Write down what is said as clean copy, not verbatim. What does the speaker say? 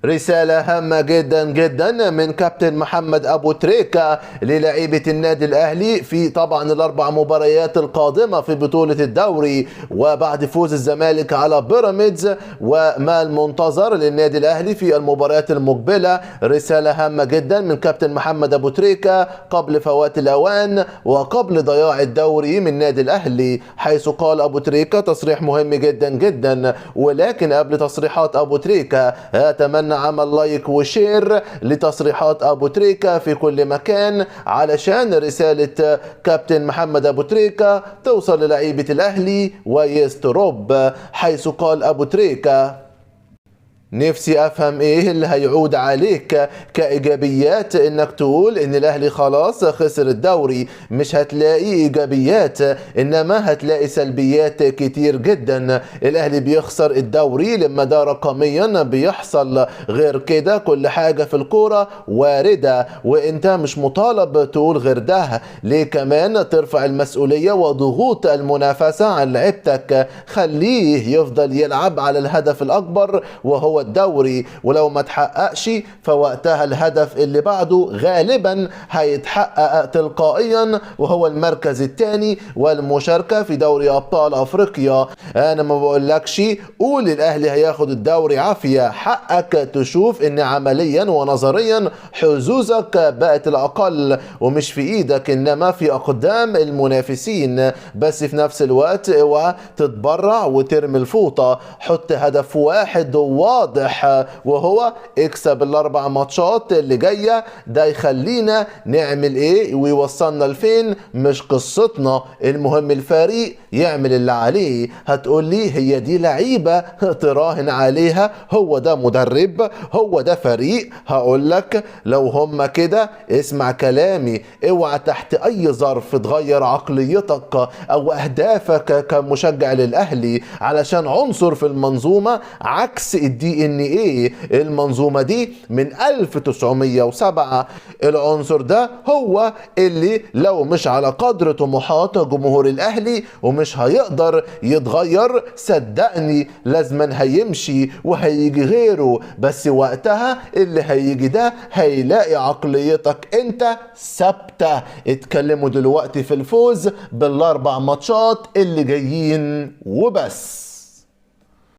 رسالة هامة جدا جدا من كابتن محمد أبو تريكة للاعيبة النادي الأهلي في طبعا الأربع مباريات القادمة في بطولة الدوري، وبعد فوز الزمالك على بيراميدز وما المنتظر للنادي الأهلي في المباريات المقبلة. رسالة هامة جدا من كابتن محمد أبو تريكة قبل فوات الأوان وقبل ضياع الدوري من النادي الأهلي، حيث قال أبو تريكة تصريح مهم جدا جدا. ولكن قبل تصريحات أبو تريكة أتمنى عمل لايك وشير لتصريحات أبو تريكة في كل مكان علشان رسالة كابتن محمد أبو تريكة توصل للعيبة الأهلي ويستروب، حيث قال أبو تريكة: نفسي افهم ايه اللي هيعود عليك كايجابيات انك تقول ان الاهلي خلاص خسر الدوري. مش هتلاقي ايجابيات، انما هتلاقي سلبيات كتير جدا. الاهلي بيخسر الدوري لما ده رقميا بيحصل، غير كده كل حاجة في الكورة واردة، وانت مش مطالب تقول غير ده. ليه كمان ترفع المسؤولية وضغوط المنافسة عن لعبتك؟ خليه يفضل يلعب على الهدف الاكبر وهو الدوري، ولو ما تحققش فوقتها الهدف اللي بعده غالبا هيتحقق تلقائيا وهو المركز الثاني والمشاركة في دوري أبطال أفريقيا. أنا ما بقولكش قول الأهلي هياخد الدوري عافية، حقك تشوف إن عمليا ونظريا حظوظك بقت الأقل ومش في إيدك إنما في أقدام المنافسين. بس في نفس الوقت اوعى تتبرع وترمي الفوطة، حط هدف واحد واضح وهو اكسب الاربع ماتشات اللي جايه. ده يخلينا نعمل ايه ويوصلنا لفين مش قصتنا، المهم الفريق يعمل اللي عليه. هتقول لي هي دي لعيبه تراهن عليها؟ هو ده مدرب؟ هو ده فريق؟ هقول لك لو هم كده اسمع كلامي، اوعى تحت اي ظرف تغير عقليتك او اهدافك كمشجع للاهلي علشان عنصر في المنظومه عكس الدي ان ايه. المنظومة دي من 1907. العنصر ده هو اللي لو مش على قدر طموحات جمهور الاهلي ومش هيقدر يتغير، صدقني لازما هيمشي وهيجي غيره. بس وقتها اللي هيجي ده هيلاقي عقليتك انت ثابتة. اتكلموا دلوقتي في الفوز بالاربع ماتشات اللي جايين وبس.